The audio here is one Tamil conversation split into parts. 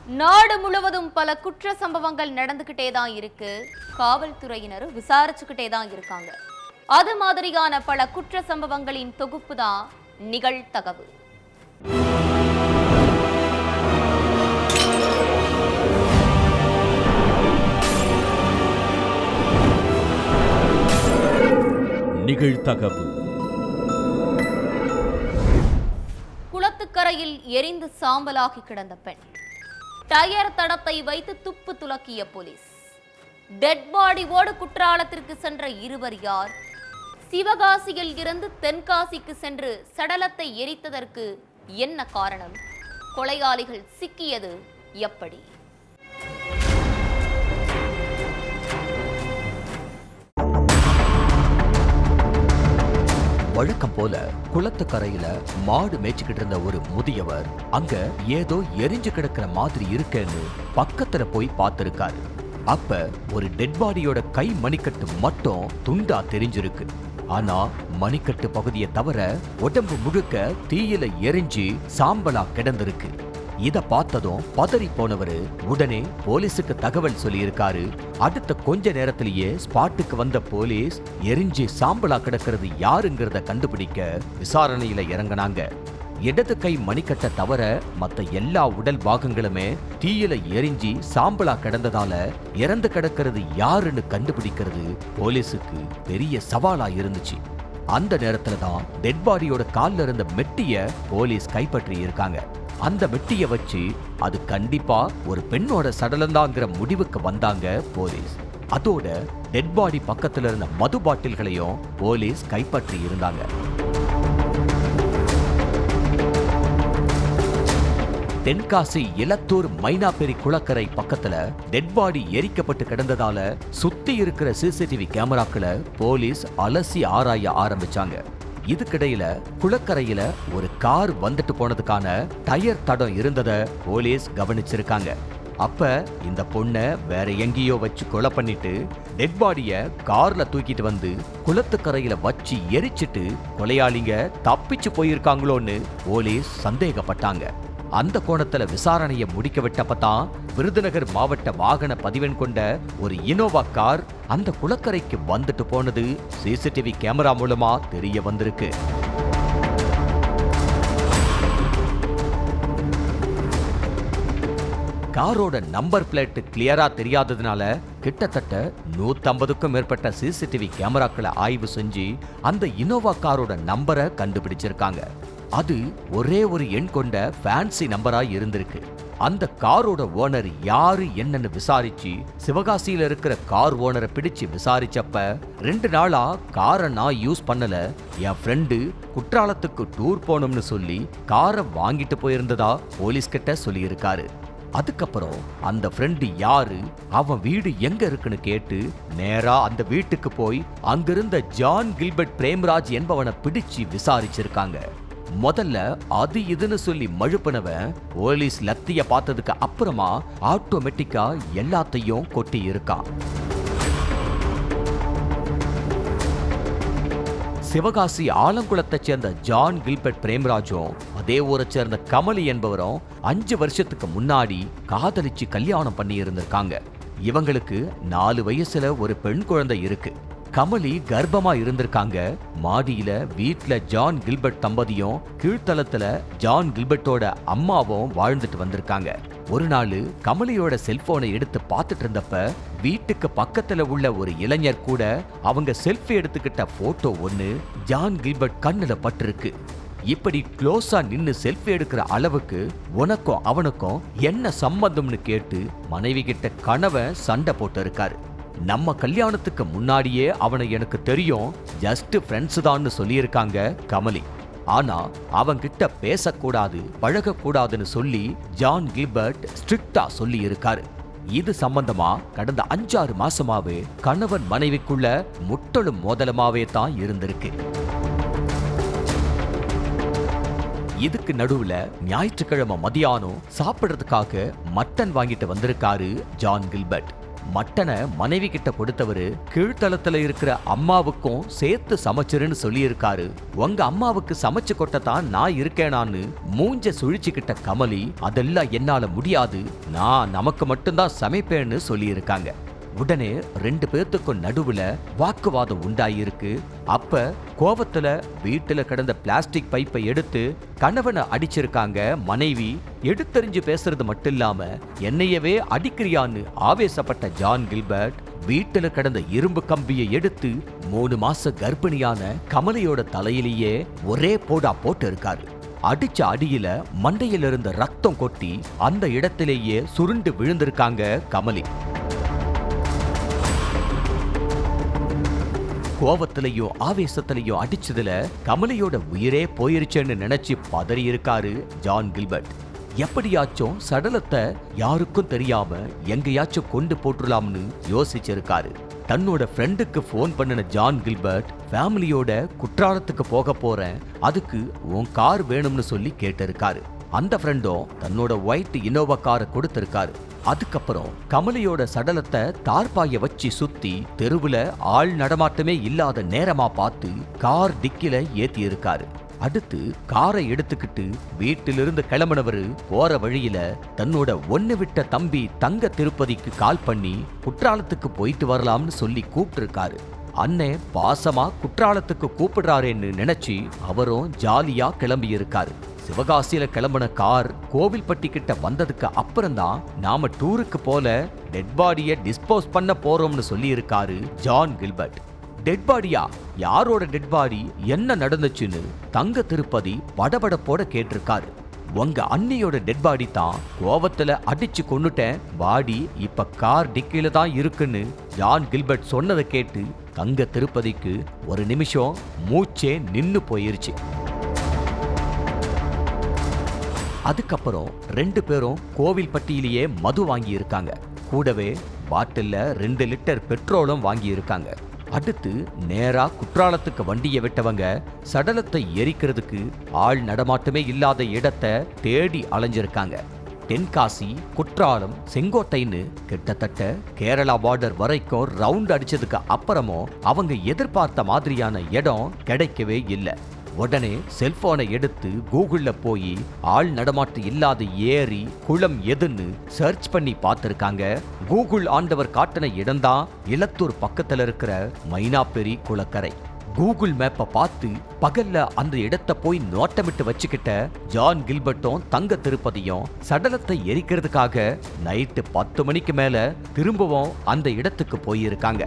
நாடு முழுவதும் பல குற்ற சம்பவங்கள் நடந்துகிட்டே தான் இருக்கு. காவல்துறையினர் விசாரிச்சுக்கிட்டே தான் இருக்காங்க. அது மாதிரியான பல குற்ற சம்பவங்களின் தொகுப்பு தான் நிகழ்தகவு. நிகழ்தகவு. குளத்துக்கரையில் எரிந்து சாம்பலாகி கிடந்த பெண். டயர் தடத்தை வைத்து துப்பு துலக்கிய போலீஸ். டெட் பாடியோடு குற்றாலத்திற்கு சென்ற இருவர் யார்? சிவகாசியில் இருந்து தென்காசிக்கு சென்று சடலத்தை எரித்ததற்கு என்ன காரணம்? கொலையாளிகள் சிக்கியது எப்படி? வழக்கம் போல குளத்துக்கரையில மாடு மேய்ச்சிக்கிட்டு இருந்த ஒரு முதியவர் அங்க ஏதோ எரிஞ்சு கிடக்கிற மாதிரி இருக்கேன்னு பக்கத்துல போய் பார்த்திருக்காரு. அப்ப ஒரு டெட் பாடியோட கை மணிக்கட்டு மட்டும் துண்டா தெரிஞ்சிருக்கு. ஆனா மணிக்கட்டு பகுதியை தவிர உடம்பு முழுக்க தீயில எரிஞ்சு சாம்பலா கிடந்திருக்கு. இத பார்த்ததும் பதறி போனவரு உடனே போலீஸுக்கு தகவல் சொல்லியிருக்காரு. அடுத்த கொஞ்ச நேரத்திலேயே ஸ்பாட்டுக்கு வந்த போலீஸ் எரிஞ்சு சாம்பலா கிடக்கிறது யாருங்கிறத கண்டுபிடிக்க விசாரணையில இறங்கினாங்க. இடது கை மணிக்கட்டை தவிர மத்த எல்லா உடல் பாகங்களுமே தீயில எரிஞ்சி சாம்பலா கிடந்ததால இறந்து கிடக்கிறது யாருன்னு கண்டுபிடிக்கிறது போலீஸுக்கு பெரிய சவாலா இருந்துச்சு. அந்த நேரத்துல தான் டெட் பாடியோட கால்ல இருந்த மெட்டிய போலீஸ் கைப்பற்றி இருக்காங்க. அந்த மெட்டிய வச்சு அது கண்டிப்பா ஒரு பெண்ணோட சடலந்தாங்கிற முடிவுக்கு வந்தாங்க போலீஸ். அதோட டெட் பாடி பக்கத்துல இருந்த மது பாட்டில்களையும் போலீஸ் கைப்பற்றி இருந்தாங்க. தென்காசி இலத்தூர் மைனாப்பேரி குளக்கரை பக்கத்துல டெட் பாடி எரிக்கப்பட்டு கிடந்ததால சுத்தி இருக்கிற சிசிடிவி கேமராக்களை போலீஸ் அலசி ஆராய ஆரம்பிச்சாங்க. இதுக்கிடையில குளக்கரையில ஒரு கார் வந்துட்டு போனதுக்கான டயர் தடம் இருந்தத போலீஸ் கவனிச்சிருக்காங்க. அப்ப இந்த பொண்ண வேற எங்கேயோ வச்சு கொலை பண்ணிட்டு டெட் பாடிய கார்ல தூக்கிட்டு வந்து குளத்துக்கரையில வச்சு எரிச்சிட்டு கொலையாளிங்க தப்பிச்சு போயிருக்காங்களோன்னு போலீஸ் சந்தேகப்பட்டாங்க. அந்த கோணத்துல விசாரணையை முடிக்க விட்டப்பதான் விருதுநகர் மாவட்ட வாகன பதிவெண் கொண்ட ஒரு இனோவா கார் அந்த குளக்கரைக்கு வந்துட்டு போனது சிசிடிவி கேமரா மூலமா தெரிய வந்திருக்கு. காரோட நம்பர் பிளேட் கிளியரா தெரியாததுனால கிட்டத்தட்ட 150க்கும் மேற்பட்ட சிசிடிவி கேமராக்களை ஆய்வு செஞ்சு அந்த இனோவா காரோட நம்பரை கண்டுபிடிச்சிருக்காங்க. அது ஒரே ஒரு எண் கொண்ட ஃபேன்சி நம்பரா இருந்திருக்கு. அந்த காரோட ஓனர் யாரு என்னன்னு விசாரிச்சு சிவகாசியில இருக்கிற கார் ஓனரை பிடிச்சு விசாரிச்சப்ப 2 நாளா காரை நான் யூஸ் பண்ணல, என் ஃப்ரெண்டு குற்றாலத்துக்கு டூர் போனோம்னு சொல்லி காரை வாங்கிட்டு போயிருந்ததா போலீஸ் கிட்ட சொல்லியிருக்காரு. அதுக்கப்புறம் அந்த ஃப்ரெண்டு யாரு, அவன் வீடு எங்க இருக்குன்னு கேட்டு நேரா அந்த வீட்டுக்கு போய் அங்கிருந்த ஜான் கில்பர்ட் பிரேம்ராஜ் என்பவனை பிடிச்சு விசாரிச்சிருக்காங்க. முதல்ல அது இதுன்னு சொல்லி மழுப்பினவன் போலீஸ் லத்திய பார்த்ததுக்கு அப்புறமா ஆட்டோமேட்டிக்கா எல்லாத்தையும் கொட்டி இருக்கான். சிவகாசி ஆலங்குளத்தை சேர்ந்த ஜான் கில்பர்ட் பிரேம்ராஜும் அதே ஊரை சேர்ந்த கமலி என்பவரும் 5 வருஷத்துக்கு முன்னாடி காதலிச்சு கல்யாணம் பண்ணி இருந்திருக்காங்க. இவங்களுக்கு 4 வயசுல ஒரு பெண் குழந்தை இருக்கு. கமலி கர்ப்பமா இருந்திருக்காங்க. மாடியில வீட்ல ஜான் கில்பர்ட் தம்பதியும் கீழ்த்தளத்துல ஜான் கில்பர்ட்டோட அம்மாவும் வாழ்ந்துட்டு வந்திருக்காங்க. ஒரு நாள் கமலியோட செல்போனை எடுத்து பார்த்துட்டு இருந்தப்ப வீட்டுக்கு பக்கத்துல உள்ள ஒரு இளைஞர் கூட அவங்க செல்ஃபி எடுத்துக்கிட்ட போட்டோ ஒண்ணு ஜான் கில்பர்ட் கண்ணுல பட்டிருக்கு. இப்படி க்ளோஸா நின்னு செல்ஃபி எடுக்கிற அளவுக்கு உனக்கும் அவனுக்கும் என்ன சம்பந்தம்னு கேட்டு மனைவி கிட்ட கணவன் சண்டை போட்டு இருக்காரு. நம்ம கல்யாணத்துக்கு முன்னாடியே அவனை எனக்கு தெரியும், ஜஸ்ட் ஃப்ரெண்ட்ஸ் தான்னு சொல்லியிருக்காங்க கமலி. ஆனா அவங்கிட்ட பேசக்கூடாது பழகக்கூடாதுன்னு சொல்லி ஜான் கில்பர்ட் ஸ்ட்ரிக்டா சொல்லி இருக்காரு. இது சம்பந்தமா கடந்த 5-6 மாசமாவே கணவன் மனைவிக்குள்ள முட்டலும் மோதலமாவே தான் இருந்திருக்கு. இதுக்கு நடுவுல ஞாயிற்றுக்கிழமை மதியானம் சாப்பிடுறதுக்காக மட்டன் வாங்கிட்டு வந்திருக்காரு ஜான் கில்பர்ட். மட்டனை மனைவி கிட்ட கொடுத்தவரு கீழ்த்தளத்துல இருக்கிற அம்மாவுக்கும் சேர்த்து சமைச்சிருன்னு சொல்லியிருக்காரு. உங்க அம்மாவுக்கு சமைச்சு கொட்டத்தான் நான் இருக்கேனான்னு மூஞ்ச சுழிச்சுக்கிட்ட கமலி, அதெல்லாம் என்னால முடியாது, நான் நமக்கு மட்டும்தான் சமைப்பேன்னு சொல்லியிருக்காங்க. உடனே 2 பேர்த்துக்கும் நடுவுல வாக்குவாதம் உண்டாயிருக்கு. அப்ப கோபத்துல வீட்டுல கிடந்த பிளாஸ்டிக் பைப்பை எடுத்து கணவனை அடிச்சிருக்காங்க மனைவி. எடுத்தறிஞ்சு பேசுறது மட்டும் இல்லாம என்னையவே அடிக்கிறியான்னு ஆவேசப்பட்ட ஜான் கில்பர்ட் வீட்டுல கிடந்த இரும்பு கம்பியை எடுத்து 3 மாச கர்ப்பிணியான கமலியோட தலையிலேயே ஒரே போடா போட்டு இருக்காரு. அடிச்ச அடியில மண்டையில இருந்த ரத்தம் கொட்டி அந்த இடத்திலேயே சுருண்டு விழுந்திருக்காங்க கமலி. கோவத்திலையும் ஆவேசத்திலையும் அடிச்சதுல கமலியோட உயிரே போயிருச்சேன்னு நினைச்சு பதறி இருக்காரு ஜான் கில்பர்ட். எப்படியாச்சும் சடலத்தை யாருக்கும் தெரியாம எங்கேயாச்சும் கொண்டு போட்டுலாம்னு யோசிச்சிருக்காரு. தன்னோட ஃப்ரெண்டுக்கு போன் பண்ணின ஜான் கில்பர்ட், ஃபேமிலியோட குற்றாலத்துக்கு போக போறேன், அதுக்கு உன் கார் வேணும்னு சொல்லி கேட்டிருக்காரு. அந்த ஃப்ரெண்டும் தன்னோட ஒயிட் இனோவா காரை கொடுத்திருக்காரு. அதுக்கப்புறம் கமலியோட சடலத்தை தார்பாய வச்சு சுத்தி தெருவுல ஆள் நடமாட்டமே இல்லாத நேரமா பார்த்து கார் டிக்கில ஏத்தி இருக்காரு. அடுத்து காரை எடுத்துக்கிட்டு வீட்டிலிருந்து கிளம்பினவரு போற வழியில தன்னோட ஒன்னு விட்ட தம்பி தங்க திருப்பதிக்கு கால் பண்ணி குற்றாலத்துக்கு போயிட்டு வரலாம்னு சொல்லி கூப்பிட்டிருக்காரு. அண்ணே பாசமா குற்றாலத்துக்கு கூப்பிடுறாரேன்னு நினைச்சு அவரும் ஜாலியா கிளம்பி இருக்காரு. சிவகாசியில கிளம்பின கார் கோவில்பட்டி கிட்ட வந்ததுக்கு அப்புறம்தான் நாம டூருக்கு போல டெட் பாடியை டிஸ்போஸ் பண்ண போறோம்னு சொல்லி இருக்காரு ஜான் கில்பர்ட். டெட் பாடியா? யாரோட டெட் பாடி? என்ன நடந்துச்சுன்னு தங்க திருப்பதி படபடப்போட கேட்டிருக்காரு. உங்க அண்ணியோட டெட் பாடி தான், கோவத்துல அடிச்சு கொன்னுட்டேன், பாடி இப்ப கார் டிக்கில தான் இருக்குன்னு ஜான் கில்பர்ட் சொன்னதை கேட்டு தங்க திருப்பதிக்கு ஒரு நிமிஷம் மூச்சே நின்னு போயிருச்சு. அதுக்கப்புறம் 2 பேரும் கோவில்பட்டியிலேயே மது வாங்கி இருக்காங்க. கூடவே பாட்டில்ல 2 லிட்டர் பெட்ரோலும் வாங்கி இருக்காங்க. அடுத்து நேரா குற்றாலத்துக்கு வண்டியை விட்டவங்க சடலத்தை எரிக்கிறதுக்கு ஆள் நடமாட்டமே இல்லாத இடத்தை தேடி அலைஞ்சிருக்காங்க. தென்காசி, குற்றாலம், செங்கோட்டைன்னு கிட்டத்தட்ட கேரளா பார்டர் வரைக்கும் ரவுண்ட் அடிச்சதுக்கு அப்புறமும் அவங்க எதிர்பார்த்த மாதிரியான இடம் கிடைக்கவே இல்லை. உடனே செல்போனை எடுத்து கூகுள்ல போய் ஆள் நடமாட்டு இல்லாத ஏரி குளம் எதுன்னு சர்ச் பண்ணி பார்த்திருக்காங்க. கூகுள் ஆண்டவர் காட்டின இடம்தான் இலத்தூர் பக்கத்துல இருக்கிற மைனாப்பெரி குளக்கரை. கூகுள் மேப்பை பார்த்து பகல்ல அந்த இடத்தை போய் நோட்டமிட்டு வச்சுக்கிட்ட ஜான் கில்பர்ட்டும் தங்க திருப்பதியும் சடலத்தை எரிக்கிறதுக்காக நைட்டு 10 மணிக்கு மேல திரும்பவும் அந்த இடத்துக்கு போயிருக்காங்க.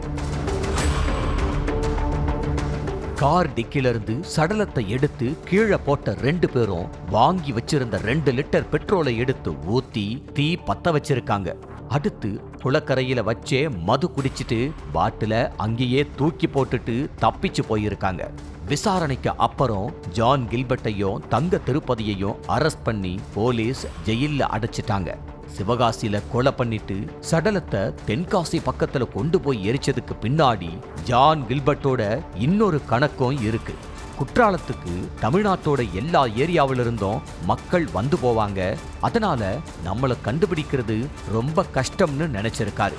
கார் டிக்கிலிருந்து சடலத்தை எடுத்து கீழே போட்ட 2 பேரும் வாங்கி வச்சிருந்த 2 லிட்டர் பெட்ரோலை எடுத்து ஊத்தி தீ பத்த வச்சிருக்காங்க. அடுத்து குளக்கரையில வச்சே மது குடிச்சிட்டு பாட்டில அங்கேயே தூக்கி போட்டுட்டு தப்பிச்சு போயிருக்காங்க. விசாரணைக்கு அப்புறம் ஜான் கில்பர்ட்டையும் தங்க திருப்பதியையும் அரெஸ்ட் பண்ணி போலீஸ் ஜெயில்ல அடைச்சிட்டாங்க. சிவகாசியில கொலை பண்ணிட்டு சடலத்தை தென்காசி பக்கத்துல கொண்டு போய் எரிச்சதுக்கு பின்னாடி ஜான் கில்பர்ட்டோட இன்னொரு கணக்கும் இருக்கு. குற்றாலத்துக்கு தமிழ்நாட்டோட எல்லா ஏரியாவில இருந்தும் மக்கள் வந்து போவாங்க. அதனால நம்மளை கண்டுபிடிக்கிறது ரொம்ப கஷ்டம்னு நினைச்சிருக்காரு.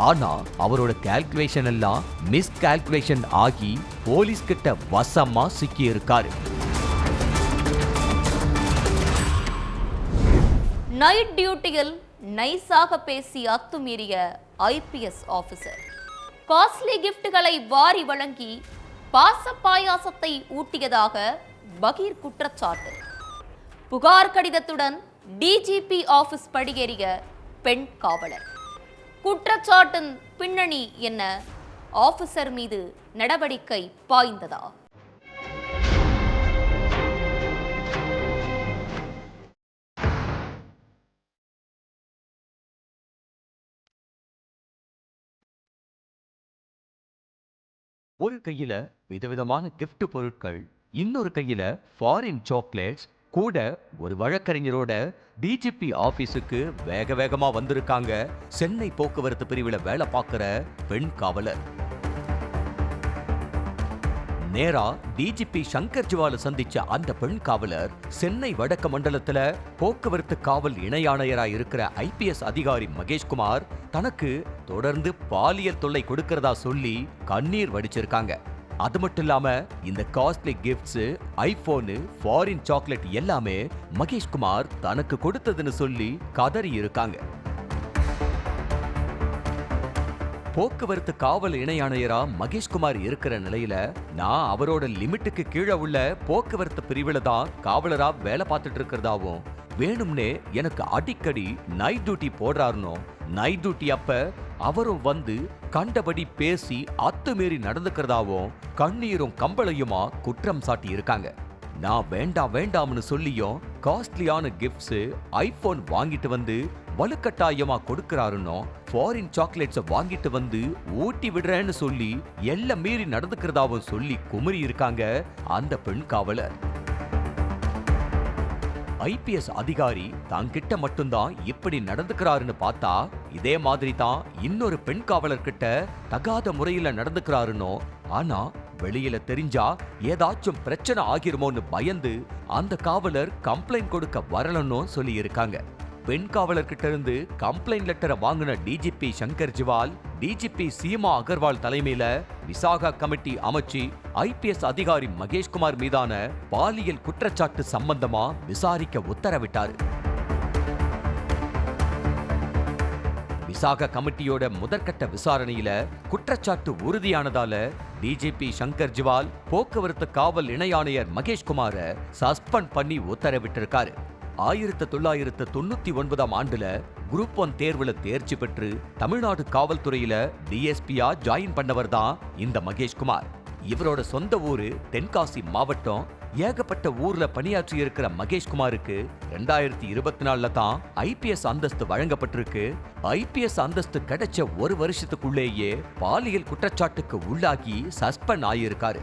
ஆனா அவரோட கால்குலேஷன் எல்லாம் மிஸ் கால்குலேஷன் ஆகி போலீஸ் கிட்ட வசமா சிக்கி இருக்காரு. நைட் டியூட்டியில் நைஸாக பேசி அத்துமீறிய ஐபிஎஸ் ஆபீசர், காஸ்ட்லி கிஃப்ட்களை வாரி வழங்கி பாச பாயாசத்தை ஊட்டியதாக பகீர் குற்றச்சாட்டு. புகார் கடிதத்துடன் டிஜிபி ஆபீஸ் படியேறிய பெண் காவலர். குற்றச்சாட்டின் பின்னணி என்ன? ஆபீசர் மீது நடவடிக்கை பாய்ந்ததா? ஒரு கையில விதவிதமான கிஃப்ட் பொருட்கள், இன்னொரு கையில ஃபாரின் சாக்லேட்ஸ், கூட ஒரு வழக்கறிஞரோட டிஜிபி ஆபீஸுக்கு வேக வேகமா வந்திருக்காங்க சென்னை போக்குவரத்து பிரிவில் வேலை பார்க்கிற பெண் காவலர். நேரா டிஜிபி சங்கர் ஜிவால சந்திச்ச அந்த பெண் காவலர் சென்னை வடக்கு மண்டலத்துல போக்குவரத்து காவல் இணை ஆணையராய் இருக்கிற ஐபிஎஸ் அதிகாரி மகேஷ்குமார் தனக்கு தொடர்ந்து பாலியல் தொல்லை கொடுக்கறதா சொல்லி கண்ணீர் வடிச்சிருக்காங்க. அது மட்டும் இல்லாம இந்த costly gifts, iPhone, foreign chocolate எல்லாமே மகேஷ்குமார் தனக்கு கொடுத்ததுன்னு சொல்லி கதறி இருக்காங்க. போக்குவரத்து காவல் இணை ஆணையரா மகேஷ்குமார் இருக்கிற நிலையில நான் அவரோட லிமிட்டுக்கு கீழே உள்ள போக்குவரத்து பிரிவுல தான் காவலரா வேலை பார்த்துட்டு இருக்கிறதாவும், வேணும்னே எனக்கு அடிக்கடி நைட் டியூட்டி போடுறாருனோ, நைட் டியூட்டி அப்ப அவரும் வந்து கண்டபடி பேசி அத்துமீறி நடந்துக்கிறதாவும் கண்ணீரும் கம்பளையுமா குற்றம் சாட்டி இருக்காங்க. நான் வேண்டாம் வேண்டாம்னு சொல்லியும் காஸ்ட்லியான கிஃப்ட்ஸ், ஐபோன் வாங்கிட்டு வந்து வலுக்கட்டாயமா கொடுக்கறாருன்னோ, ஃபாரின் சாக்லேட்ஸை வாங்கிட்டு வந்து ஊட்டி விடுறேன்னு சொல்லி எல்லாம் மீறி நடந்துக்கிறதாவும் சொல்லி குமரி இருக்காங்க அந்த பெண் காவலர். ஐபிஎஸ் அதிகாரி தங்கிட்ட மட்டும்தான் இப்படி நடந்துக்கிறாருன்னு பார்த்தா, இதே மாதிரி தான் இன்னொரு பெண் காவலர் கிட்ட தகாத முறையில நடந்துக்கிறாருன்னோ, ஆனா வெளியில தெரிஞ்சா ஏதாச்சும் பிரச்சனை ஆகிருமோன்னு பயந்து அந்த காவலர் கம்ப்ளைண்ட் கொடுக்க வரலன்னு சொல்லி இருக்காங்க. பெண் காவலர் கிட்ட இருந்து கம்ப்ளைண்ட் லெட்டரை வாங்கின டிஜிபி சங்கர் ஜிவால், டிஜிபி சீமா அகர்வால் தலைமையில விசாகா கமிட்டி அமைச்சு ஐபிஎஸ் அதிகாரி மகேஷ்குமார் மீதான பாலியல் குற்றச்சாட்டு சம்பந்தமா விசாரிக்க உத்தரவிட்டாரு. விசாகா கமிட்டியோட முதற்கட்ட விசாரணையில குற்றச்சாட்டு உறுதியானதால டிஜிபி சங்கர் ஜிவால் போக்குவரத்து காவல் இணை ஆணையர் மகேஷ்குமார சஸ்பெண்ட் பண்ணி உத்தரவிட்டிருக்காரு. 1999 ஆண்டுல குரூப் 1 தேர்வுல தேர்ச்சி பெற்று தமிழ்நாடு காவல்துறையில டிஎஸ்பியா ஜாயின் பண்ணவர் தான் இந்த மகேஷ்குமார். இவரோட சொந்த ஊரு தென்காசி மாவட்டம். ஏகப்பட்ட ஊர்ல பணியாற்றி இருக்கிற மகேஷ்குமாருக்கு 2024 தான் ஐபிஎஸ் அந்தஸ்து வழங்கப்பட்டிருக்கு. ஐபிஎஸ் அந்தஸ்து கிடைச்ச ஒரு வருஷத்துக்குள்ளேயே பாலியல் குற்றச்சாட்டுக்கு உள்ளாகி சஸ்பெண்ட் ஆகியிருக்காரு.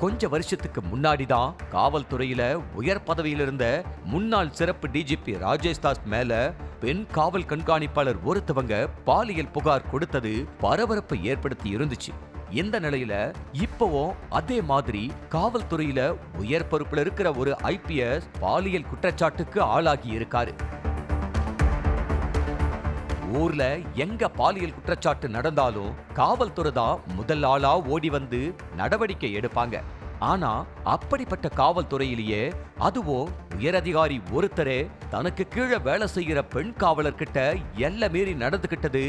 கொஞ்ச வருஷத்துக்கு முன்னாடி தான் காவல்துறையில உயர் பதவியில் இருந்த முன்னாள் சிறப்பு டிஜிபி ராஜேஷ் தாஸ் மேல பெண் காவல் கண்காணிப்பாளர் ஒருத்தவங்க பாலியல் புகார் கொடுத்தது பரபரப்பை ஏற்படுத்தி இருந்துச்சு. இந்த நிலையில இப்பவும் அதே மாதிரி காவல்துறையில உயர் பொறுப்புல இருக்கிற ஒரு ஐபிஎஸ் பாலியல் குற்றச்சாட்டுக்கு ஆளாகி இருக்காரு. ஊர்ல எங்க பாலியல் குற்றச்சாட்டு நடந்தாலும் காவல்துறை தான் முதல் ஆளா ஓடி வந்து நடவடிக்கை எடுப்பாங்க. ஆனா அப்படிப்பட்ட காவல்துறையிலேயே அதுவும் உயரதிகாரி ஒருத்தரே தனக்கு கீழே வேலை செய்கிற பெண் காவலர்கிட்ட எல்லை மீறி நடந்துகிட்டது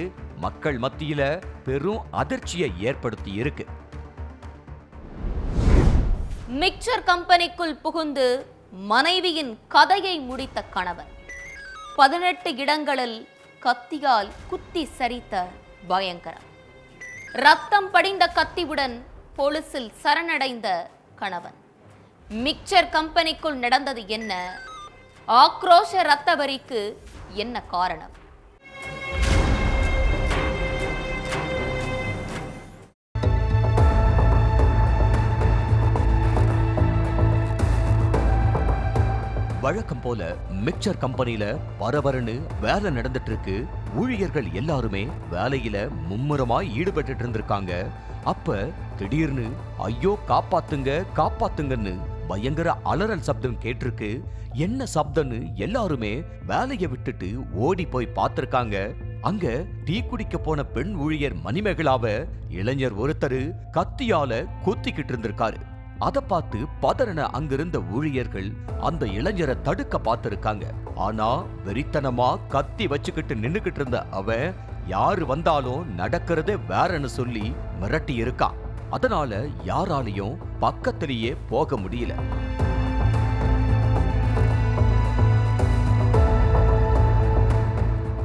மக்கள் மத்தியில பெரும் அதிர்ச்சியை ஏற்படுத்தி இருக்கு. மிக்சர் கம்பெனிக்குள் புகுந்து மனைவியின் கதையை முடித்த கணவன் 18 இடங்களில் கத்தியால் குத்தி சரித்த பயங்கரம். ரத்தம் படிந்த கத்தியுடன் போலீசில் சரணடைந்த கணவன். மிக்சர் கம்பெனிக்குள் நடந்தது என்ன? ஆக்ரோஷ ரத்த வரிக்கு என்ன காரணம்? வழக்கம் போல மிக்சர் கம்பெனில பரபரன்னு வேலை நடந்துட்டு இருக்கு. ஊழியர்கள் எல்லாருமே வேலையில மும்முரமாய் ஈடுபட்டு இருந்திருக்காங்க. அப்ப திடீர்னு ஐயோ காப்பாத்துங்க காப்பாத்துங்கன்னு பயங்கர அலறல் சப்தம் கேட்டிருக்கு. என்ன சப்தம்னு எல்லாருமே வேலையை விட்டுட்டு ஓடி போய் பார்த்திருக்காங்க. அங்க டீ குடிக்க போன பெண் ஊழியர் மணிமேகலாவ இளைஞர் ஒருத்தரு கத்தியால குத்திக்கிட்டு இருந்திருக்காரு. அதை பார்த்து பதறன அங்கிருந்த ஊழியர்கள் அந்த இளைஞரை தடுக்க பார்த்திருக்காங்க. ஆனா வெறித்தனமா கத்தி வச்சுக்கிட்டு நின்னுகிட்டு இருந்த அவன் யாரு வந்தாலும் நடக்கிறதே வேறன்னு சொல்லி மிரட்டி இருக்கான். அதனால யாராலையும் பக்கத்திலேயே போக முடியல.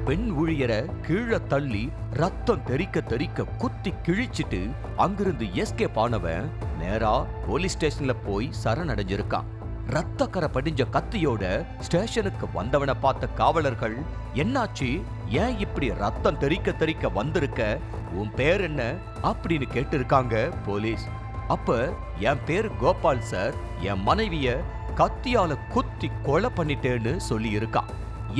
பெண் ஊழியரை கீழே தள்ளி ரத்தம் தெறிக்க தெறிக்க குத்தி கிழிச்சிட்டு அங்கிருந்து எஸ்கேப் ஆனவன் நேரா போலீஸ் ஸ்டேஷன்ல போய் சரணடைஞ்சிருக்கான். ரத்தக்கரை படிஞ்ச கத்தியோட ஸ்டேஷனுக்கு வந்தவனை பார்த்த காவலர்கள், என்னாச்சு, ஏன் இப்படி ரத்தம் தெறிக்க தெறிக்க வந்திருக்க, உன் பேர் என்ன அப்படின்னு கேட்டிருக்காங்க போலீஸ். அப்ப என் பேர் கோபால் சார், என் மனைவிய கத்தியால குத்தி கொலை பண்ணிட்டேன்னு சொல்லி இருக்கான்.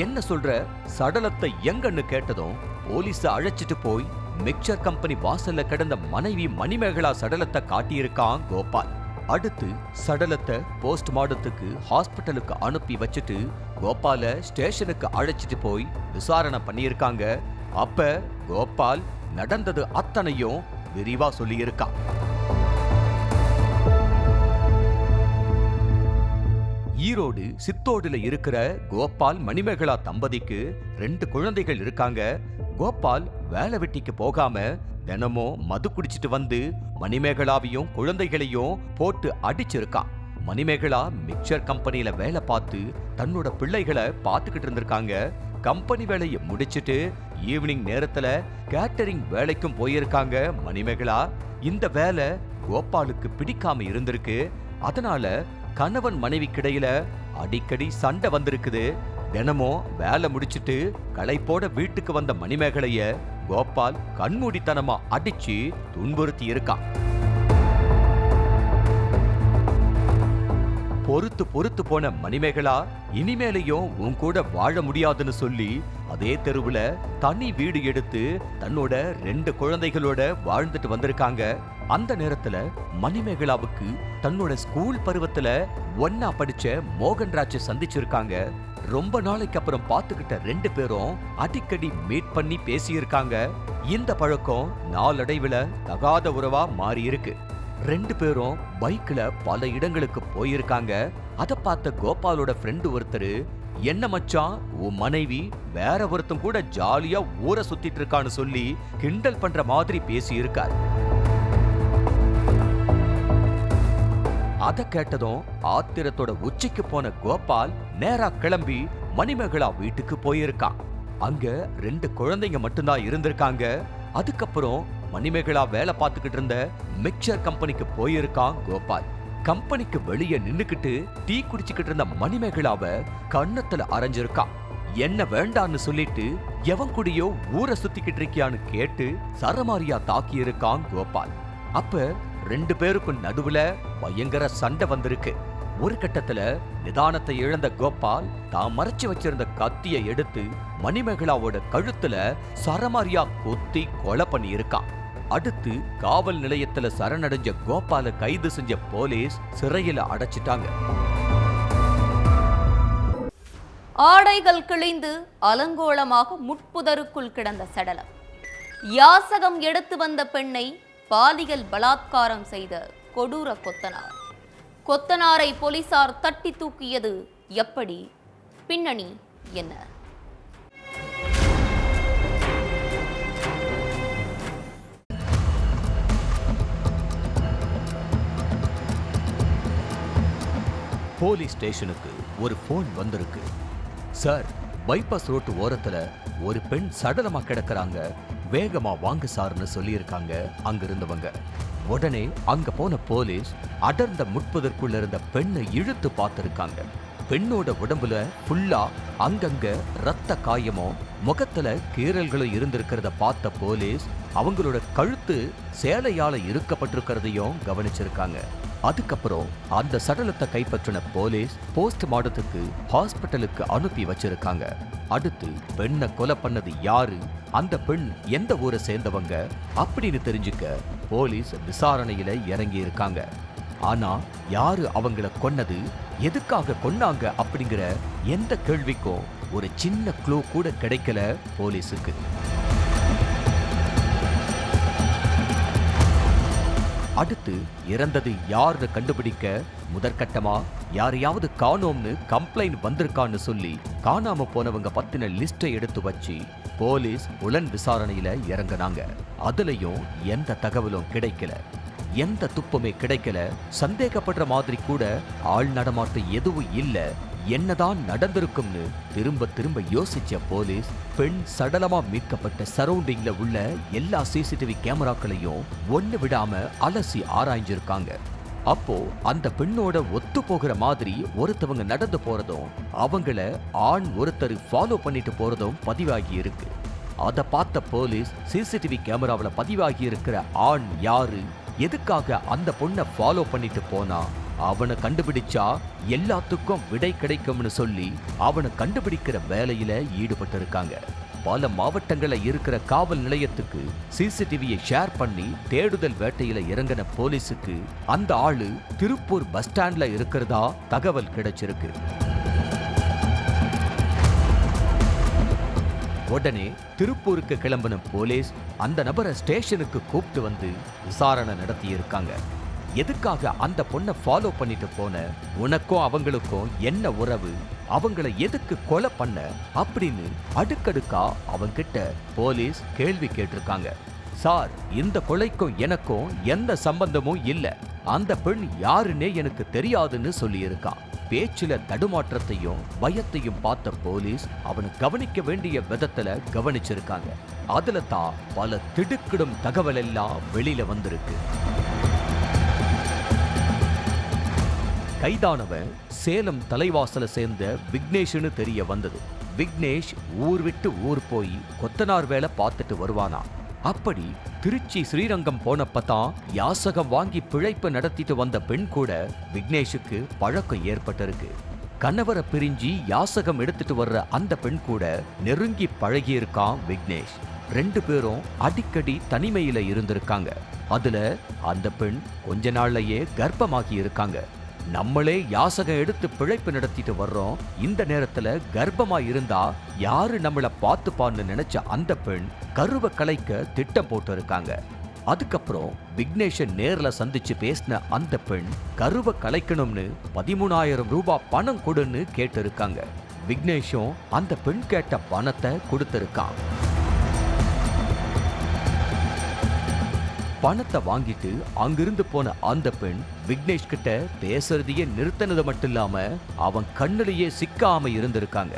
என்ன சொல்ற, சடலத்தை எங்கன்னு கேட்டதும் போலீஸ அழைச்சிட்டு போய் மிக்சர் கம்பெனி வாசல்ல கிடந்த மனைவி மணிமேகலா சடலத்தை காட்டியிருக்கான் கோபால். அடுத்து சடலத்தை போஸ்ட்மார்ட்டத்துக்கு ஹாஸ்பிட்டலுக்கு அனுப்பி வச்சுட்டு கோபால ஸ்டேஷனுக்கு அழைச்சிட்டு போய் விசாரணை பண்ணியிருக்காங்க. அப்ப கோபால் நடந்தது அத்தனையும் விரிவா சொல்லியிருக்கான். ஈரோடு சித்தோடுல இருக்கிற கோபால் மணிமேகலா தம்பதிக்கு 2 குழந்தைகள் இருக்காங்க. கோபால் வேலை வெட்டிக்கு போகாம தினமும் மது குடிச்சிட்டு வந்து மணிமேகலாவையும் குழந்தைகளையும் போட்டு அடிச்சிருக்கான். மணிமேகலா மிக்சர் கம்பெனியில வேலை பார்த்து தன்னோட பிள்ளைகளை பார்த்துக்கிட்டு இருந்திருக்காங்க. கம்பெனி வேலையை முடிச்சிட்டு ஈவினிங் நேரத்துல கேட்டரிங் வேலைக்கும் போயிருக்காங்க மணிமேகலா. இந்த வேலை கோபாலுக்கு பிடிக்காம இருந்திருக்கு. அதனால கணவன் மனைவிக்கிடையில அடிக்கடி சண்டை வந்திருக்குது. தினமும் வேலை முடிச்சிட்டு களைப்போட வீட்டுக்கு வந்த மணிமேகலைய கோபால் கண்மூடித்தனமா அடிச்சு துன்புறுத்தி இருக்கான். பொறுத்து போன மணிமேகலா இனிமேலையும் உன் கூட வாழ முடியாதுன்னு சொல்லி அதே தெருவுல தனி வீடு எடுத்து தன்னோட 2 குழந்தைகளோட வாழ்ந்துட்டு வந்திருக்காங்க. அந்த நேரத்துல மணிமேகலாவுக்கு தன்னோட ஸ்கூல் பருவத்துல ஒன்னா படிச்ச மோகன்ராஜை சந்திச்சிருக்காங்க. ரொம்ப நாளைக்கு அப்புறம் பார்த்துக்கிட்ட 2 பேரும் அடிக்கடி மீட் பண்ணி பேசியிருக்காங்க. இந்த பழக்கம் நாளடைவுல தகாத உறவா மாறி இருக்கு. 2 பேரும் பைக்ல பல இடங்களுக்கு போயிருக்காங்க. அத பார்த்த கோபாலோட ஃப்ரெண்டு ஒருத்தர், என்ன மச்சான் உன் மனைவி வேற ஒருத்தன் கூட ஜாலியா ஊரை சுத்திட்டு இருக்கான்னு சொல்லி கிண்டல் பண்ற மாதிரி பேசி இருக்கார். அத கேட்டதும் ஆத்திரத்தோட உச்சிக்கு போன கோபால் நேரா கிளம்பி மணிமேகலா வீட்டுக்கு போயிருக்கான். அங்க 2 குழந்தைங்க மட்டும்தான் இருந்திருக்காங்க. அதுக்கப்புறம் மணிமேகலா வேலை பார்த்துக்கிட்டு இருந்த மிக்சர் கம்பெனிக்கு போயிருக்கான் கோபால். கம்பெனிக்கு வெளியே நின்னுக்கிட்டு டீ குடிச்சுக்கிட்டு இருந்த மணிமேகலாவை கண்ணத்துல அரைஞ்சிருக்கான். என்ன வேண்டான்னு சொல்லிட்டு எவன் கூடயோ ஊரை சுத்திக்கிட்டு இருக்கியான்னு கேட்டு சரமாரியா தாக்கி இருக்கான் கோபால். அப்ப 2 பேருக்கும் நடுவுல பயங்கர சண்டை வந்திருக்கு. ஒரு கட்டத்துல நிதானத்தை இழந்த கோபால் தான் மறைச்சு வச்சிருந்த கத்தியை எடுத்து மணிமேகலாவோட கழுத்துல சரமாரியா கொத்தி கொலை பண்ணி இருக்கான். அடுத்து காவல் நிலையத்துல சரணடைஞ்ச கோபால கைது செஞ்ச போலீஸ் சிறையில அடைச்சிட்டாங்க. ஆடைகள் கிழிந்து அலங்கோலமாக முட்புதருக்குள் கிடந்த சடலம். யாசகம் எடுத்து வந்த பெண்ணை பாலியல் பலாத்காரம் செய்த கொடூர கொத்தனார். கொத்தனாரை போலீசார் தட்டி தூக்கியது எப்படி? பின்னணி என்ன? போலீஸ் ஸ்டேஷனுக்கு ஒரு போன் வந்திருக்கு. சார், பைபாஸ் ரோட்டு ஓரத்துல ஒரு பெண் சடலமா கிடக்குறாங்க, வேகமா வாங்க சார்னு சொல்லியிருக்காங்க அங்க இருந்தவங்க. உடனே அங்க போன போலீஸ் அடர்ந்த முட்புதற்குள்ள இருந்த பெண்ணை இழுத்து பார்த்திருக்காங்க. பெண்ணோட உடம்புல ஃபுல்லா அங்கங்க ரத்த காயமும் முகத்துல கீறல்களும் இருந்திருக்கிறத பார்த்த போலீஸ் அவங்களோட கழுத்து சேலையால இறுக்கப்பட்டிருக்கிறதையும் கவனிச்சிருக்காங்க. அதுக்கப்புறம் அந்த சடலத்தை கைப்பற்றின போலீஸ் போஸ்ட்மார்ட்டத்துக்கு ஹாஸ்பிட்டலுக்கு அனுப்பி வச்சிருக்காங்க. அடுத்து பெண்ணை கொலை பண்ணது யாரு, அந்த பெண் எந்த ஊரை சேர்ந்தவங்க அப்படின்னு தெரிஞ்சுக்க போலீஸ் விசாரணையில இறங்கி இருக்காங்க. ஆனா யாரு அவங்கள கொன்னது, எதுக்காக கொன்னாங்க அப்படிங்கிற எந்த கேள்விக்கும் ஒரு சின்ன க்ளூ கூட கிடைக்கல போலீஸுக்கு. அடுத்து இறந்தது யாருன்னு கண்டுபிடிக்க முதற்கட்டமா யாரையாவது காணோம்னு கம்ப்ளைண்ட் வந்திருக்கான்னு சொல்லி காணாம போனவங்க பத்தின லிஸ்டை எடுத்து வச்சு போலீஸ் புலன் விசாரணையில இறங்கினாங்க. அதுலயும் எந்த தகவலும் கிடைக்கல, எந்த துப்புமே கிடைக்கல. சந்தேகப்படுற மாதிரி கூட ஆள் நடமாட்டம் எதுவும் இல்ல. என்னதான் நடந்திருக்கும்னு திரும்ப யோசிச்ச போலீஸ் பெண் சடலமா மீட்கப்பட்ட சரௌண்டிங்ல உள்ள எல்லா சிசிடிவி கேமராக்களையும் ஒண்ணு விடாம அலசி ஆராய்ஞ்சிருக்காங்க. அப்போ அந்த பெண்ணோட ஒத்து போகிற மாதிரி ஒருத்தவங்க நடந்து போறதும் அவங்கள ஆண் ஒருத்தர் ஃபாலோ பண்ணிட்டு போறதும் பதிவாகி இருக்கு. அதை பார்த்த போலீஸ் சிசிடிவி கேமராவில் பதிவாகி இருக்கிற ஆண் யாரு, எதுக்காக அந்த பொண்ணை ஃபாலோ பண்ணிட்டு போனா, அவனை கண்டுபிடிச்சா எல்லாத்துக்கும் விடை கிடைக்கும்னு சொல்லி அவனை கண்டுபிடிக்கிற வேலையில ஈடுபட்டு இருக்காங்க. பல மாவட்டங்கள்ல இருக்கிற காவல் நிலையத்துக்கு சிசிடிவியை ஷேர் பண்ணி தேடுதல் வேட்டையில இறங்கின போலீஸுக்கு அந்த ஆளு திருப்பூர் பஸ் ஸ்டாண்ட்ல இருக்கிறதா தகவல் கிடைச்சிருக்கு. உடனே திருப்பூருக்கு கிளம்பின போலீஸ் அந்த நபரை ஸ்டேஷனுக்கு கூப்பிட்டு வந்து விசாரணை நடத்தி இருக்காங்க. எதுக்காக அந்த பொண்ணை ஃபாலோ பண்ணிட்டு போன, உனக்கும் அவங்களுக்கும் என்ன உறவு, அவங்கள எதுக்கு கொலை பண்ண அப்படின்னு அடுக்கடுக்கா அவங்கிட்ட போலீஸ் கேள்வி கேட்டிருக்காங்க. சார், இந்த கொலைக்கும் எனக்கும் எந்த சம்பந்தமும் இல்ல, அந்த பெண் யாருன்னே எனக்கு தெரியாதுன்னு சொல்லியிருக்கான். பேச்சுல தடுமாற்றத்தையும் பயத்தையும் பார்த்த போலீஸ் அவனை கவனிக்க வேண்டிய விதத்துல கவனிச்சிருக்காங்க. அதுல தான் பல திடுக்கிடும் தகவல் எல்லாம் வெளியில வந்திருக்கு. கைதானவன் சேலம் தலைவாசல சேர்ந்த விக்னேஷ்னு தெரிய வந்தது. விக்னேஷ் ஊர் விட்டு ஊர் போய் கொத்தனார் வேலை பார்த்துட்டு வருவானா. அப்படி திருச்சி ஸ்ரீரங்கம் போனப்பதான் யாசகம் வாங்கி பிழைப்பு நடத்திட்டு வந்த பெண் கூட விக்னேஷுக்கு பழக்கம் ஏற்பட்டிருக்கு. கணவரை பிரிஞ்சு யாசகம் எடுத்துட்டு வர்ற அந்த பெண் கூட நெருங்கி பழகி இருக்கான் விக்னேஷ். 2 பேரும் அடிக்கடி தனிமையில இருந்திருக்காங்க. அதுல அந்த பெண் கொஞ்ச நாள்லயே கர்ப்பமாகி இருக்காங்க. நம்மளே யாசகம் எடுத்து பிழைப்பு நடத்திட்டு வர்றோம், இந்த நேரத்துல கர்ப்பமா இருந்தா யாரு நம்மள பார்த்துப்பான்னு நினைச்ச அந்த பெண் கருவை கலைக்க திட்டம் போட்டு இருக்காங்க. அதுக்கப்புறம் விக்னேஷன் நேர்ல சந்திச்சு பேசின அந்த பெண் கருவை கலைக்கணும்னு 13,000 ரூபாய் பணம் கொடுன்னு கேட்டு இருக்காங்க. விக்னேஷும் அந்த பெண் கேட்ட பணத்தை கொடுத்திருக்கான். பணத்தை வாங்கிட்டு அங்கிருந்து போன அந்த பெண் விக்னேஷ் கிட்ட பேசுறதையே நிறுத்தினது மட்டும் இல்லாம அவன் கண்ணிலேயே சிக்காம இருந்திருக்காங்க.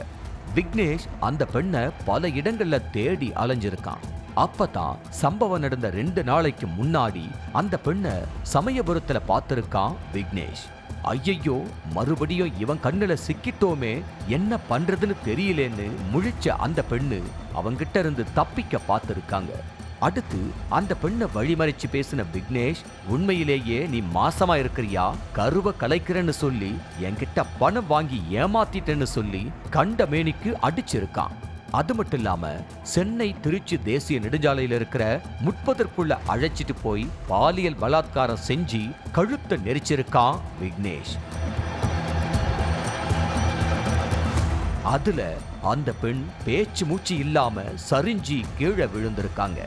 விக்னேஷ் அந்த பெண்ணை பல இடங்கள்ல தேடி அலைஞ்சிருக்கான். அப்பதான் சம்பவம் நடந்த 2 நாளைக்கு முன்னாடி அந்த பெண்ணை சமயபுரத்துல பார்த்திருக்கான் விக்னேஷ். ஐயையோ, மறுபடியும் இவன் கண்ணுல சிக்கிட்டோமே, என்ன பண்றதுன்னு தெரியலேன்னு முழிச்ச அந்த பெண்ணு அவங்கிட்ட இருந்து தப்பிக்க பார்த்திருக்காங்க. அடுத்து அந்த பெண்ணை வழிமறைச்சு பேசின விக்னேஷ், உண்மையிலேயே நீ மாசமா இருக்கிறியா, கருவை கலைக்கிறேன்னு சொல்லி என்கிட்ட பணம் வாங்கி ஏமாத்திட்டேன்னு சொல்லி கண்ட மேனிக்கு அடிச்சிருக்கான். அது மட்டும் இல்லாம சென்னை திருச்சி தேசிய நெடுஞ்சாலையில இருக்கிற முட்பதற்குள்ள அழைச்சிட்டு போய் பாலியல் பலாத்காரம் செஞ்சு கழுத்தை நெரிச்சிருக்கான் விக்னேஷ். அதுல அந்த பெண் பேச்சு மூச்சு இல்லாம சரிஞ்சி கீழே விழுந்திருக்காங்க.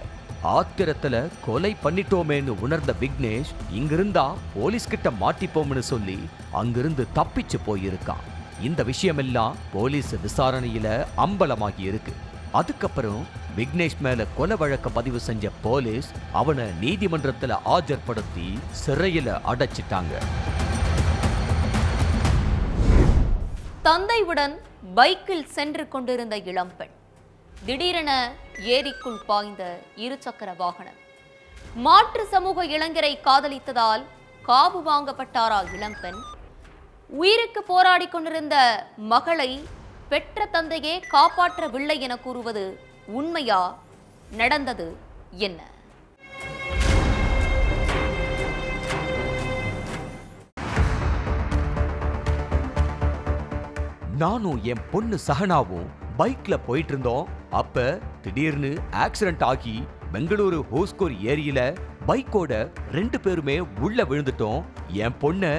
ஆத்திரத்துல கொலை பண்ணிட்டோமேன்னு உணர்ந்த விக்னேஷ் இங்கிருந்தா போலீஸ் கிட்ட மாட்டிப்போம்னு சொல்லி அங்கிருந்து தப்பிச்சு போயிருக்கான். இந்த விஷயமெல்லாம் போலீஸ் விசாரணையில அம்பலமாகி இருக்கு. அதுக்கப்புறம் விக்னேஷ் மேல கொலை வழக்க பதிவு செஞ்ச போலீஸ் அவனை நீதிமன்றத்துல ஆஜர்படுத்தி சிறையில அடைச்சிட்டாங்க. தந்தையுடன் பைக்கில் சென்று கொண்டிருந்த இளம்பெண் திடீரென ஏரிக்குள் பாய்ந்த 2 சக்கர வாகனம். மாற்று சமூக இளைஞரை காதலித்ததால் காவு வாங்கப்பட்டாரா இளம்பெண்? உயிருக்கு போராடி கொண்டிருந்த மகளை பெற்ற தந்தையே காப்பாற்றவில்லை என கூறுவது உண்மையா? நடந்தது என்ன? நானும் என் பொண்ணு சஹனாவும் பைக்ல போயிட்டு இருந்தோம். அப்ப திடீர்னு ஆக்சிடென்ட் ஆகி பெங்களூரு ஹோஸ்கோர் ஏரியில பைக்கோட 2 பேருமே உள்ள விழுந்துட்டோம். என் பொண்ண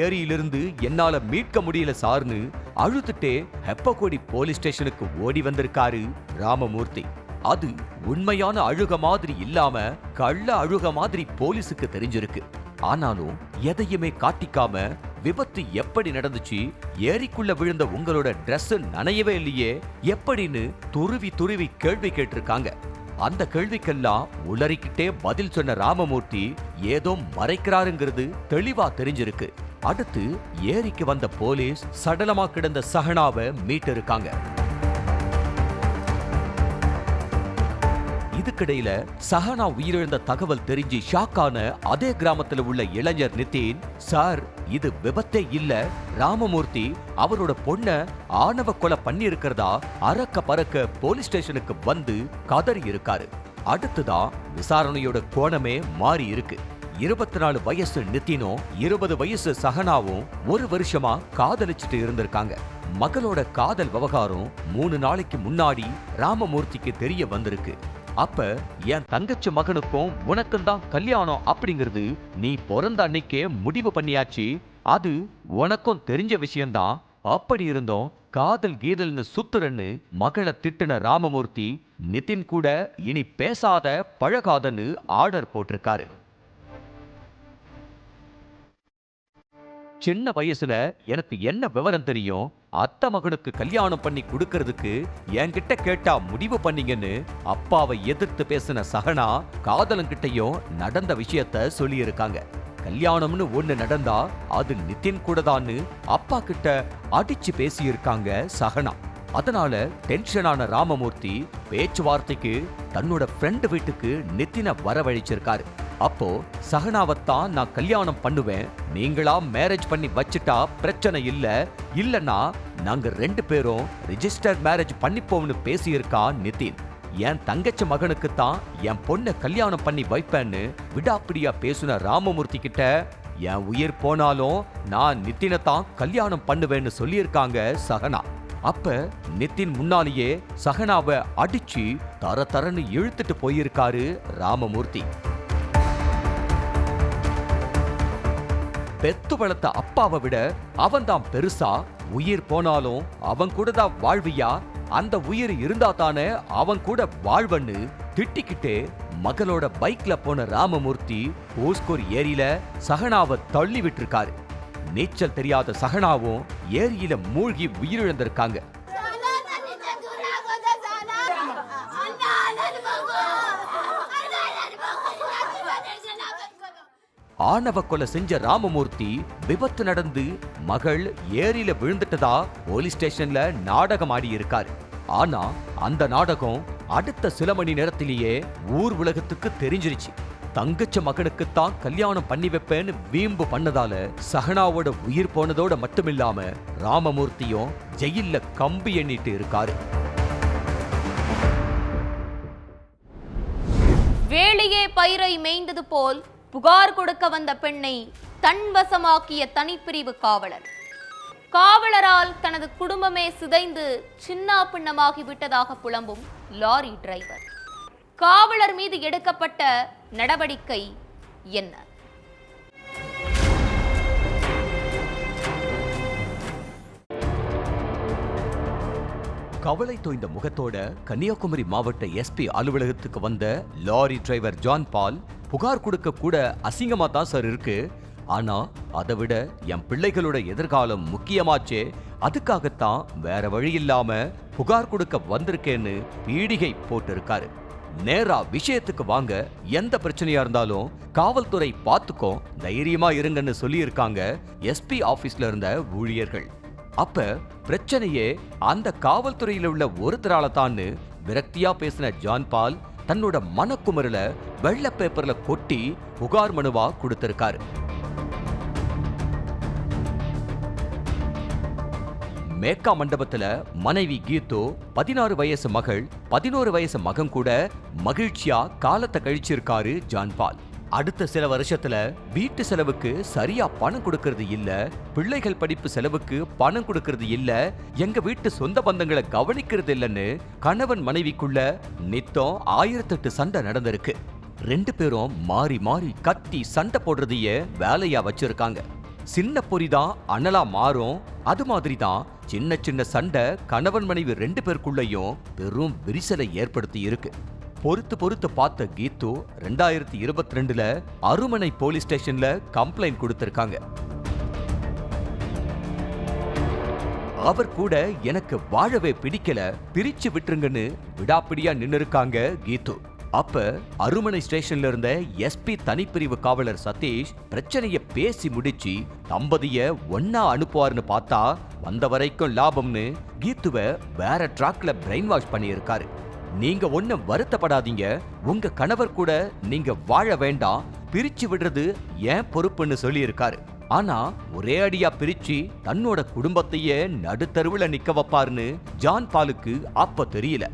ஏரியிலிருந்து என்னால மீட்க முடியல சார்னு அழுதுட்டே ஹெப்பகோடி போலீஸ் ஸ்டேஷனுக்கு ஓடி வந்திருக்காரு ராமமூர்த்தி. அது உண்மையான அழுக மாதிரி இல்லாம கள்ள அழுக மாதிரி போலீஸுக்கு தெரிஞ்சிருக்கு. ஆனாலும் எதையுமே காட்டிக்காம விபத்து எப்படி நடந்துச்சு, ஏரிக்குள்ள விழுந்த உங்களோட Dress நனையவே இல்லையே எப்படின்னு துருவி துருவி கேள்வி கேட்டிருக்காங்க. அந்த கேள்விக்கெல்லாம் உளறிக்கிட்டே பதில் சொன்ன ராமமூர்த்தி ஏதோ மறைக்கிறாருங்கிறது தெளிவா தெரிஞ்சிருக்கு. அடுத்து ஏரிக்கு வந்த போலீஸ் சடலமா கிடந்த சஹனாவை மீட்டிருக்காங்க. இதுக்கிடையில சஹனா உயிரிழந்த தகவல் தெரிஞ்சு ஷாக்கான அதே கிராமத்துல உள்ள இளைஞர் நிதின், சார் இது விபத்தே இல்ல, ராமமூர்த்தி அவரோட பொண்ண ஆணவ கொலை பண்ணி இருக்கிறதா அரக்க பறக்க போலீஸ் ஸ்டேஷனுக்கு வந்து கதறி இருக்காரு. அடுத்துதான் விசாரணையோட கோணமே மாறி இருக்கு. 24 வயசு நிதினும் 20 வயசு சகனாவும் ஒரு வருஷமா காதலிச்சுட்டு இருந்திருக்காங்க. மகளோட காதல் விவகாரம் 3 நாளைக்கு முன்னாடி ராமமூர்த்திக்கு தெரிய வந்திருக்கு. அப்ப என் தங்கச்சி மகனுக்கும் உனக்கும் தான் கல்யாணம் அப்படிங்கிறது நீ பிறந்த அன்னைக்கே முடிவு பண்ணியாச்சு. அது உனக்கும் தெரிஞ்ச விஷயம்தான். அப்படி இருந்தோம் காதல் கீதல்னு சுத்துறன்னு மகளை திட்டின ராமமூர்த்தி நிதின் கூட இனி பேசாத பழகாதன்னு ஆர்டர் போட்டிருக்காரு. சின்ன வயசுல எனக்கு என்ன விவரம் தெரியும், அத்தை மகனுக்கு கல்யாணம் பண்ணி கொடுக்கறதுக்கு என்கிட்ட கேட்டா முடிவு பண்ணீங்கன்னு அப்பாவை எதிர்த்து பேசின சகனா காதலங்கிட்டையும் நடந்த விஷயத்த சொல்லியிருக்காங்க. கல்யாணம்னு ஒண்ணு நடந்தா அது நிதின் கூட தான்னு அப்பா கிட்ட அடிச்சு பேசியிருக்காங்க சகனா. அதனால டென்ஷனான ராமமூர்த்தி பேச்சுவார்த்தைக்கு தன்னோட ஃப்ரெண்டு வீட்டுக்கு நிதினை வரவழைச்சிருக்காரு. அப்போ சகனாவத்தான் நான் கல்யாணம் பண்ணுவேன், நீங்களா மேரேஜ் பண்ணி வச்சுட்டா பிரச்சனை இல்லன்னா நாங்க 2 பேரும் ரிஜிஸ்டர் மேரேஜ் பண்ணிப்போம்னு பேசியிருக்கா நிதின். என் தங்கச்சி மகனுக்கு தான் என் பொண்ணை கல்யாணம் பண்ணி வைப்பேன்னு விடாப்பிடியா பேசுன ராமமூர்த்தி கிட்ட என் உயிர் போனாலும் நான் நிதினை தான் கல்யாணம் பண்ணுவேன்னு சொல்லியிருக்காங்க சகனா. அப்ப நிதின் முன்னாலேயே சகனாவை அடிச்சு தரன்னு இழுத்துட்டு போயிருக்காரு ராமமூர்த்தி. பெத்து வளர்த்த அப்பாவை விட அவன் தான் பெருசா, உயிர் போனாலும் அவன் கூட தான் வாழ்வியா, அந்த உயிர் இருந்தா தானே அவன் கூட வாழ்வன்னு திட்டிக்கிட்டே மகளோட பைக்ல போன ராமமூர்த்தி ஓஸ்கோர் ஏரியில சகனாவை தள்ளி விட்டுருக்காரு. நீச்சல் தெரியாத சகனாவும் ஏரியில மூழ்கி உயிரிழந்திருக்காங்க. ஆணவ கொலை செஞ்ச ராமமூர்த்தி விபத்து நடந்து மகள் ஏரியில விழுந்துட்டதா போலீஸ் ஸ்டேஷன்ல நாடகம் ஆடி இருக்காரு. ஆனா அந்த நாடகம் அடுத்த சில மணி நேரத்திலேயே ஊர் உலகத்துக்கு தெரிஞ்சிருச்சு. தங்கச்ச மகனுக்குத்தான் கல்யாணம் பண்ணி வைப்பேன்னு வீம்பு பண்ணதால சகனாவோட உயிர் போனதோட மட்டுமில்லாம ராமமூர்த்தியும் ஜெயில்ல கம்பி எண்ணிட்டு இருக்காரு. வேலையே பயிரை மேய்ந்தது போல் புகார் கொடுக்க வந்த பெண்ணை தன்வசமாக்கிய தனிப்பிரிவு காவலர். காவலரால் தனது குடும்பமே சிதைந்து சின்னா பின்னமாகி விட்டதாக புலம்பும் லாரி டிரைவர். காவலர் மீது எடுக்கப்பட்ட நடவடிக்கை என்ன? கவலை தோய்ந்த முகத்தோட கன்னியாகுமரி மாவட்ட எஸ்பி அலுவலகத்துக்கு வந்த லாரி டிரைவர் ஜான் பால் புகார் கொடுக்க கூட அசிங்கமா தான் சார் இருக்கு, ஆனா அதை விட என் பிள்ளைகளோட எதிர்காலம் முக்கியமாச்சே, அதுக்காகத்தான் வேற வழி இல்லாம புகார் கொடுக்க வந்திருக்கேன்னு பீடிகை போட்டு இருக்காரு. நேரா விஷயத்துக்கு வாங்க, எந்த பிரச்சனையா இருந்தாலும் காவல்துறை பார்த்துக்கோ, தைரியமா இருங்கன்னு சொல்லி இருக்காங்க எஸ்பி ஆபீஸ்ல இருந்த ஊழியர்கள். அப்ப பிரச்சனையே அந்த காவல்துறையில உள்ள ஒருத்தரால தான்னு விரக்தியா பேசின ஜான் பால் தன்னோட மனக்குமரல வெள்ளை பேப்பர்ல கொட்டி புகார் மனுவா கொடுத்திருக்காரு. மேக்கா மண்டபத்துல மனைவி கீத்து, 16 வயசு மகள், 11 வயசு மகன் கூட மகிழ்ச்சியா காலத்தை கழிச்சிருக்காரு ஜான் பால். அடுத்த சில வருஷத்துல வீட்டு செலவுக்கு சரியா பணம் கொடுக்கறது இல்ல, பிள்ளைகள் படிப்பு செலவுக்கு பணம் கொடுக்கறது இல்ல, எங்க வீட்டு சொந்த பந்தங்களை கவனிக்கிறது இல்லன்னு கணவன் மனைவிக்குள்ள நித்தம் 1008 சண்டை நடந்திருக்கு. 2 பேரும் மாறி மாறி கத்தி சண்டை போடுறதையே வேலையா வச்சிருக்காங்க. சின்ன பொறிதான் அனலா மாறும், அது மாதிரி தான் சின்ன சின்ன சண்டை கணவன் மனைவி 2 பேருக்குள்ளயும் பெரும் விரிசலை ஏற்படுத்தி இருக்கு. பொறுத்து பார்த்த கீத்து 2022ல அருமனை போலீஸ் ஸ்டேஷன்ல கம்ப்ளைண்ட் கொடுத்திருக்காங்க. அவர் கூட எனக்கு வாழவே பிடிக்கல, பிரிச்சு விட்டுருங்கன்னு விடாப்பிடியா நின்னு இருக்காங்க கீத்து. அப்ப அருமனை ஸ்டேஷன்ல இருந்த எஸ்பி தனிப்பிரிவு காவலர் சதீஷ் பிரச்சனைய பேசி முடிச்சு தம்பதிய ஒன்னா அனுப்புவார்னு பார்த்தா வந்த வரைக்கும் லாபம்னு கீத்துவை வேற ட்ராக்ல பிரெயின் வாஷ் பண்ணி இருக்காரு. நீங்க ஒன்னும் வருத்தப்படாதீங்க, உங்க கணவர் கூட நீங்க வாழ வேண்டாம், பிரிச்சு விடுறது ஏன் பொறுப்புன்னு சொல்லி இருக்காரு. ஆனா ஒரே அடியா பிரிச்சு தன்னோட குடும்பத்தையே நடுத்தருவுல நிக்க வைப்பாருன்னு ஜான் பாலுக்கு அப்ப தெரியல.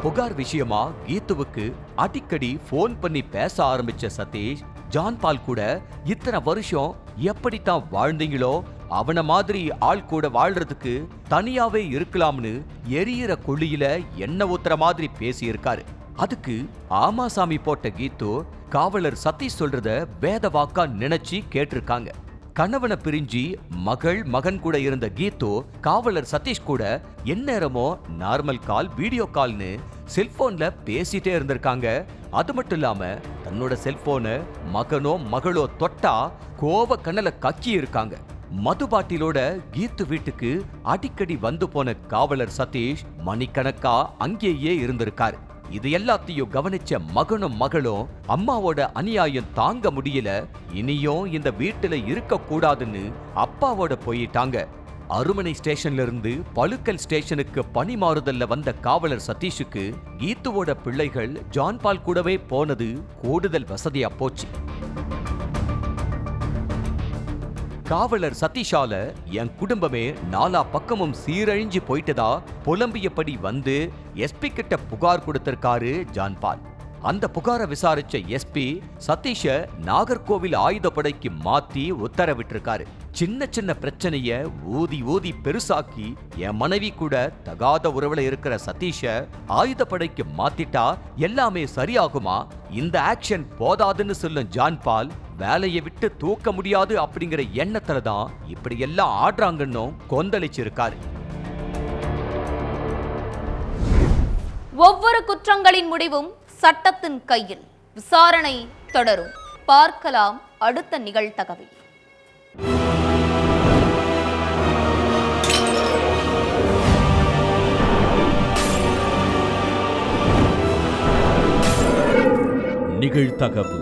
புகார் விஷயமா கீத்துவுக்கு அடிக்கடி போன் பண்ணி பேச ஆரம்பிச்ச சதீஷ், ஜான் பால் கூட இத்தனை வருஷம் எப்படித்தான் வாழ்ந்தீங்களோ அவன மாதிரி ஆள் கூட வாழ்றதுக்கு தனியாவே இருக்கலாம்னு எரியிற குழியில எண்ணெய் ஊத்துற மாதிரி பேசி இருக்காரு. அதுக்கு ஆமாசாமி போட்ட கீத்து காவலர் சதீஷ் சொல்றத வேத வாக்கா நினைச்சு கேட்டிருக்காங்க. கணவனை பிரிஞ்சு மகன் கூட இருந்த கீத்து காவலர் சதீஷ் கூட எந்நேரமோ நார்மல் கால், வீடியோ கால்னு செல்போன்ல பேசிட்டே இருந்திருக்காங்க. அது மட்டும் இல்லாம தன்னோட செல்போனை மகனோ தொட்டா கோவ கண்ணல கக்கி இருக்காங்க. மது பாட்டிலோட கீத்து வீட்டுக்கு அடிக்கடி வந்து போன காவலர் சதீஷ் மணிக்கணக்கா அங்கேயே இருந்திருக்காரு. இது எல்லாத்தையும் கவனிச்ச மகளும் அம்மாவோட அநியாயம் தாங்க முடியல, இனியும் இந்த வீட்டுல இருக்க கூடாதுன்னு அப்பாவோட போயிட்டாங்க. அருமனை ஸ்டேஷன்ல இருந்து பழுக்கல் ஸ்டேஷனுக்கு பணி மாறுதல்ல வந்த காவலர் சதீஷுக்கு கீத்துவோட பிள்ளைகள் ஜான் பால் கூடவே போனது கூடுதல் வசதியா போச்சு. காவலர் சதீஷால என் குடும்பமே நாலா பக்கமும் சீரழிஞ்சு போயிட்டதா புலம்பியபடி வந்து எஸ்பி கிட்ட புகார் கொடுத்திருக்காரு ஜான் பால். அந்த புகாரை விசாரிச்ச எஸ்பி சதீஷ நாகர்கோவில் ஆயுதப்படைக்கு மாத்தி உத்தரவிட்டிருக்காரு. சின்ன பிரச்சனைய ஊதி பெருசாக்கி என் மனைவி கூட தகாத உறவுல இருக்கிற சதீஷ ஆயுதப்படைக்கு மாத்திட்டா எல்லாமே சரியாகுமா? இந்த ஆக்ஷன் போதாதுன்னு சொல்லும் ஜான் பால் வேலையை விட்டு தூக்க முடியாது அப்படிங்கிற எண்ணத்துல தான் இப்படி எல்லாம் ஆடுறாங்கன்னு கொந்தளிச்சிருக்காரு. ஒவ்வொரு குற்றங்களின் முடிவும் சட்டத்தின் கையில். விசாரணை தொடரும். பார்க்கலாம் அடுத்த நிகழ்தகவில். நிகழ்தகவு.